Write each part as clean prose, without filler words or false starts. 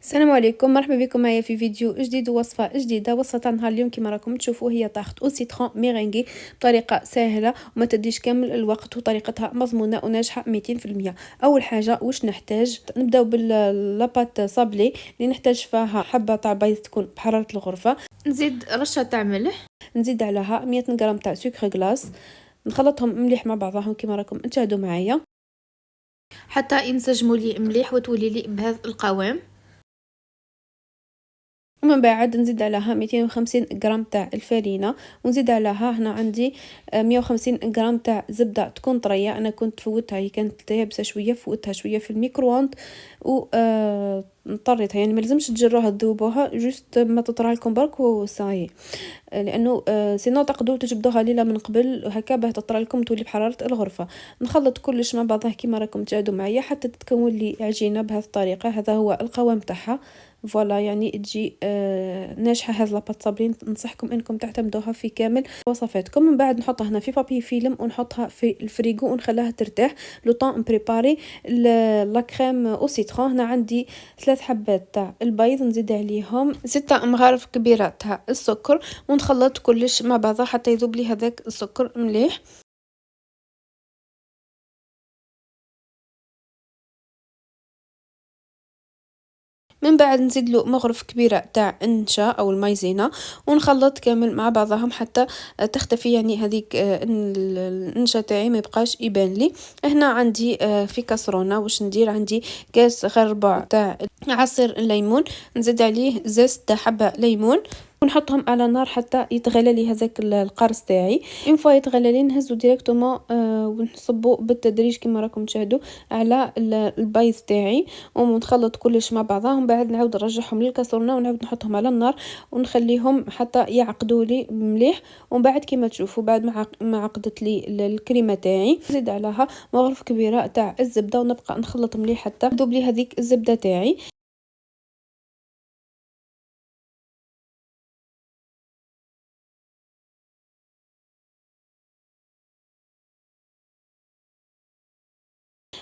السلام عليكم، مرحبا بكم معايا في فيديو جديد ووصفه جديده. وصفه تاع نهار اليوم كما راكم تشوفوا هي طاحت او سيترون ميرينغي بطريقه سهله وما تديش كامل الوقت، وطريقتها مضمونه وناجحه 200%. اول حاجه واش نحتاج؟ نبداو باللاباط صابلي اللي نحتاج فيها حبه تاع بيض تكون بحراره الغرفه، نزيد رشه تاع ملح، نزيد عليها 100 غرام تاع سكر غلاس، نخلطهم مليح مع بعضهم كما راكم تشاهدوا معايا حتى ينسجموا لي مليح وتولي لي بهذا القوام. ومن بعد نزيد عليها 250 غرام تاع الفرينه، ونزيد عليها هنا عندي 150 غرام تاع زبده تكون طريه. انا كنت فوتها، هي كانت يابسه شويه، فوتها شويه في الميكرووند و نطريتها، يعني ما لازمش تجروها تذوبوها، جوست ما تطرى لكم برك وصاي، لانه سينو تقدروا تجبدوها ليله من قبل هكا باه تطرى لكم تولي بحراره الغرفه. نخلط كلش مع بعضه كيما راكم تشاهدوا معايا حتى تتكون لي عجينه بهذه الطريقه. هذا هو القوام تاعها، فوالا يعني تجي ناجحه. هذه لاباط صابلين ننصحكم انكم تعتمدوها في كامل وصفاتكم. من بعد نحطها هنا في بابي فيلم ونحطها في الفريغو ونخليها ترتاح لو طون بريباري لا كريم او سيترون. هنا عندي 3 حبات تاع البيض، نزيد عليهم 6 مغارف كبيره تاع السكر، ونخلط كلش مع بعضه حتى يذوب لي هذاك السكر مليح. من بعد نزيد له مغرف كبيره تاع النشا او المايزينا، ونخلط كامل مع بعضهم حتى تختفي يعني هذيك النشا تاعي ما يبقاش يبان لي. هنا عندي في كاسرونه واش ندير، عندي كاس غير ربع تاع عصير الليمون، نزيد عليه زيت تاع حبه ليمون، ونحطهم على نار حتى يتغلى لي هذاك القرص تاعي. اون فوا يتغلى لي نهزو ديريكتومون ونصبو بالتدريج كما راكم تشاهدوا على البيض تاعي، ونخلط كلش مع بعضهم. من بعد نعاود نرجعهم للكاسرونه ونعاود نحطهم على النار ونخليهم حتى يعقدوا لي مليح. ومن بعد كما تشوفوا بعد ما عقدت لي الكريمه تاعي نزيد عليها مغرف كبيره تاع الزبده، ونبقى نخلط مليح حتى تذوب لي هذيك الزبده تاعي.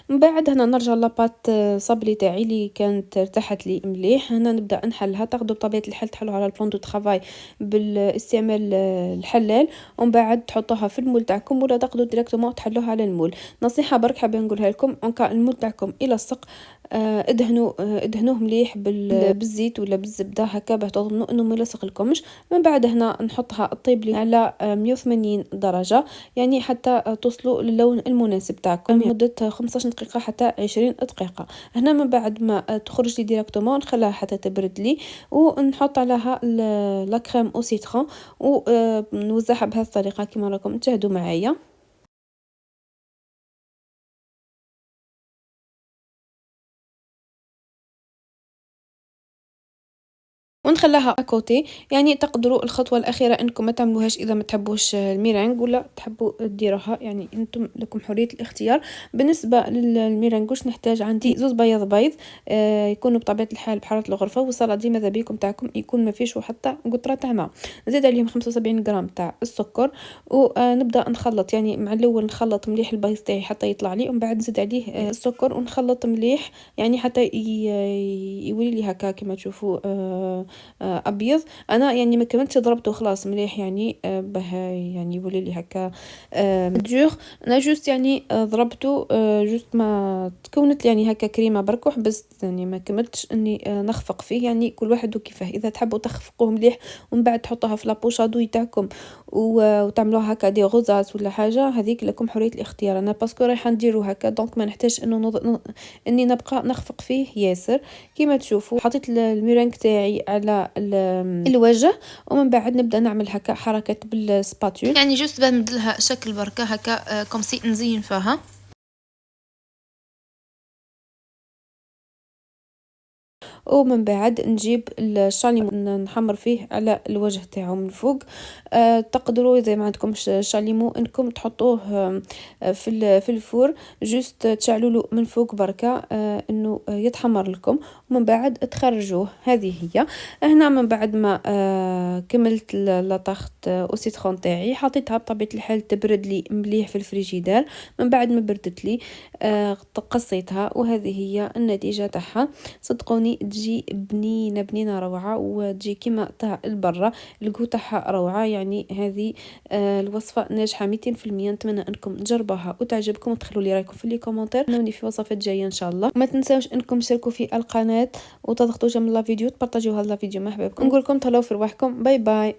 من بعد هنا نرجع لاباط صابلي تاعي اللي كانت ارتاحت لي مليح. هنا نبدا نحلها، تاخذوا بطبيعه الحال تحلوا على البلان دو طرافاي بالاستعمال الحلال، ومن بعد تحطوها في المول تاعكم ولا تاخذوا ديريكتومون تحلوها على المول. نصيحه برك حابه نقولها لكم، ان كان المول تاعكم يلصق ادهنوه مليح بالزيت ولا بالزبده هكا باه تضمنوا انه ما يلصق لكمش. من بعد هنا نحطها طيب لي على 180 درجه، يعني حتى توصلوا للون المناسب تاعكم لمده 15 دقيقه حتى 20 دقيقه. هنا من بعد ما تخرج لي ديريكتومون نخليها حتى تبرد لي، ونحط عليها لا كريم او سيترون ونوزعها بهذه الطريقه كما راكم تشاهدوا معايا. ونخليها اكوتي، يعني تقدروا الخطوه الاخيره انكم ما تعملوهاش اذا ما تحبوش الميرانغ ولا تحبوا ديروها، يعني انتم لكم حريه الاختيار. بالنسبه للميرانغ واش نحتاج؟ عندي زوز بيض يكونوا بطبيعه الحال بحراره الغرفه، والصلادي ماذا بيكم تاعكم يكون ما فيش حتى قطره تاع ماء. نزيد عليهم 75 غرام تاع السكر، ونبدا نخلط، يعني مع الاول نخلط مليح البيض تاعي حتى يطلع لي، ومن بعد نزيد عليه السكر ونخلط مليح يعني حتى يولي لي هكا كما تشوفوا ابيض. انا يعني ما كملتش ضربته خلاص مليح، يعني باه يعني يولي لي هكا دور. انا جوست يعني ضربته جوست ما تكونت يعني هكا كريمه برك وحبست، يعني ما كملتش اني نخفق فيه. يعني كل واحد وكيفاه، اذا تحبوا تخفقوه مليح ومن بعد تحطوها في لابوشادوي تاعكم وتعملوها هكا دي غزاز ولا حاجه، هذيك لكم حريه الاختيار. انا باسكو رايحه نديرو هكا دونك ما نحتاج انه اني نبقى نخفق فيه ياسر. كيما تشوفوا حطيت الميرانغ تاعي على الوجه، ومن بعد نبدا نعمل هكا حركات بالسباتول، يعني جوست بنبدلها شكل بركه هكا كومسي نزين فيها. ومن بعد نجيب الشاليمو نحمر فيه على الوجه تاعو من فوق. تقدروا اذا ما عندكمش شاليمو انكم تحطوه في الفور، جوست تشعلوا له من فوق بركه انه يتحمر لكم. ومن بعد تخرجوه. هذه هي. هنا من بعد ما كملت لاطاخت او سيترون تاعي، حطيتها بطبيعه الحال تبرد لي مليح في الفريجيدار. من بعد ما بردت لي قصيتها، وهذه هي النتيجه تاعها. صدقوني تجي بنينه روعه، وتجي كيما تاع البرة، الكو تاعها روعه. يعني هذه الوصفه ناجحه 200%. نتمنى انكم تجربوها وتعجبكم، وتخلوا لي رايكم في لي كومونتير. نوني في وصفات جايه ان شاء الله. ما تنساوش انكم تشتركوا في القناه وتضغطوا جنب لا فيديو، تبارطاجيوها لا فيديو مع احبابكم. نقول لكم تهلاو في رواحكم. باي باي.